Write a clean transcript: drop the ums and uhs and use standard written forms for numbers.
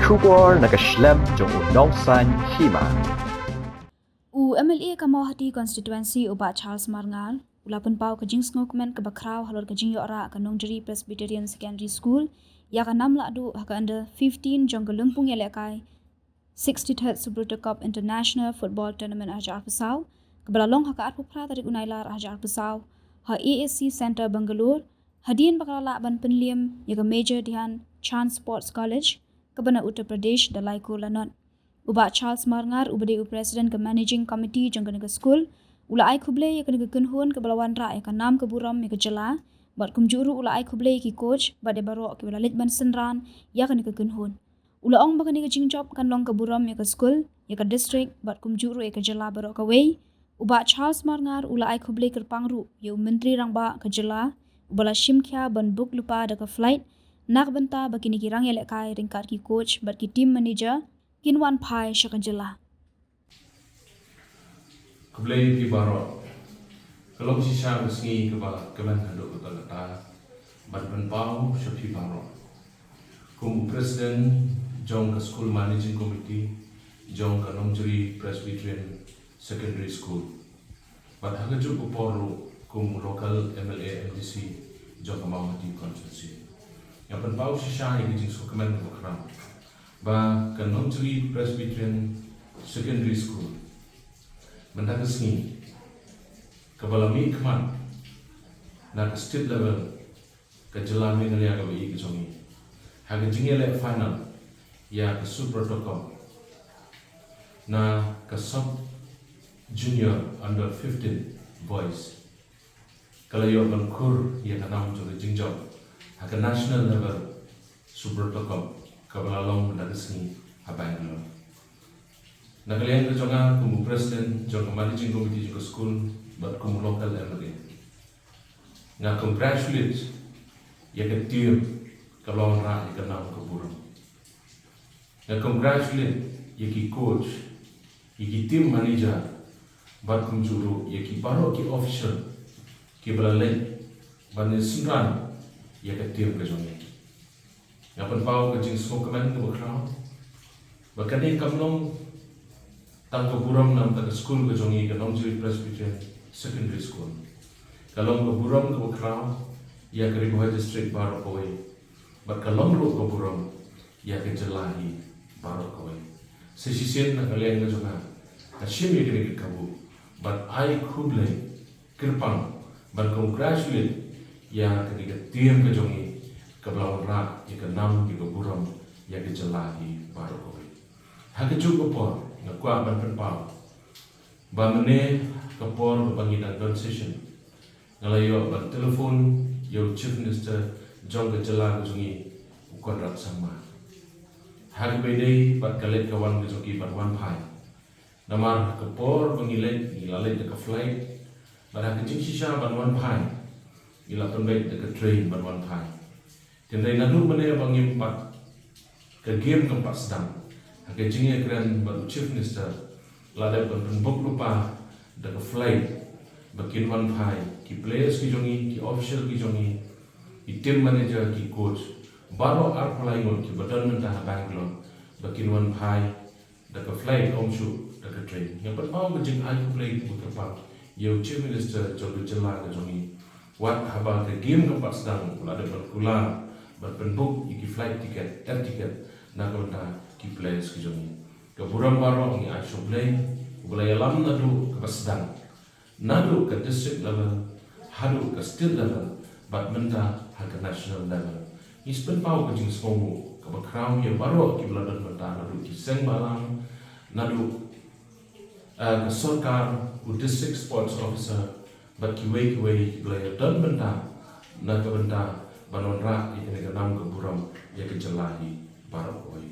Shubor nakaslem jong Nongsan Hima. MLA Kamauhati constituency uba Charles Marngal ulapan pau ke jing ngokmen ke bakraw halor ke jing yora ke Nongjri Presbyterian Secondary School ya ka nam Lahduh ha under 15 jong ke Rangïalehkai 63rd Subroto Cup International Football Tournament ajar pesau ke belalong ha ka atpupra tarik unailar ajar pesau ha ASC Center Bangalore hadian bakrala ban penliam ya ke Major Dhyan Chand Sports College ke bana Uttar Pradesh dalai ko lanon Uba Charles Marngar ubade President ke Managing Committee jang ke school ula ai Khublei ke kenhun ke balawan ra ke nam ke buram ke jela bat kumjuru ula ai Khublei ki coach bade baro ke balalit ban senran ya ke kenhun ula ong ba ke jingjob kan long ke buram ke school ya ke district bat kumjuru ke jela baro ke wei uba Charles Marngar ula ai Khublei ke pangru ye menteri rangba ke jela ubala shimkhya ban book lupa da ke flight nak benta bakini ki Rangïalehkai ringkat ki coach bat ki team manager Kinwan Pai Shakanjela. Khublei ki baro kalau sisa meski ke kemen handuk ke kata ban pau syafi baro kum president jong ke school managing committee jong ke Nongjri Presbyterian Secondary School bat hagajuk uporu kum local MLA MDC jong ke Kamauhati constituency yang ban pau sisa yang jing kemen ke kram ba ke Nongjri Presbyterian Secondary School mendak sengi ke balami keman na ke state level ke jelan mengalia ke bi ke songi ha ke jingele final ya ke Subroto na ke sub junior under 15 boys kalau yo ban kur ya kanam jo jingjo ha ke national level Subroto kabalalong mendaresni Bangalore. Nakalian ke jonga kumu president jong managing committee juga school but kumu local MLA. Nga congratulate ya ke team kabalalong ra ya ke nam ke burung. Nga congratulate ya ki coach ya ki team manager but kum juru ya ki baro ki official ki balalai bani sunran ya ke team ke jonga. Ngapan pau ke jing semua kemen ke bakraw bakani kamnong tang ke buram nam tak school ke jongi ke Nongjri Presbyterian Secondary School kalong ke buram ke bakraw ya ke Ribuai District Baru Koi bat kalong ru ke buram ya ke Jelahi Baru Koi sesisian na kalian ke jonga asyim ya ke kabu but I Khublei kirpang but congratulate ya ke tiam ke jongi kabelawan rak ya ke nam ya ke buram ya ke jelahi baru koi ha ke juk por ngakwa ban penpau ba mene ke por bangidan concession ngalayo ban telefon yo chief minister jong ke jelah ke jungi ukon rak sama ha ke bedai bat kalet kawan ke joki ban wan pai namar ke por bangilet ilalet ke flight bar ke jing sisa ban wan pai ila penbait ke train ban wan pai Tendai nadu mana bangim pat ke game keempat sedang. Hakai jingi keren baru chief minister lada benbuk lupa dah ke flight bakin one pai ki players ki jongi ki official ki jongi ki team manager ki coach baru arpalaingon ki badan mentah Bangalore bakin one pai dah ke flight omshu dah ke train. Yang pertama ke jing ai Khublei bukan yo chief minister jodoh jelah ke jongi wat haba ke game keempat sedang lada berkula berpenbuk iki flight ticket air ticket na kota ki place ki jongi ke buram baro ngi Khublei Khublei lam nadu ke sedang nadu ke district level hadu ke state level bat menta ha ke national level ispen pau ke jing somu ke bakraw ye baro ki beladan menta nadu ki seng balang nadu ke sarkar u district sports officer bat ki wei Khublei dan menta na ke benta banon rak ikan nam ke buram ya ke jelahi baru koi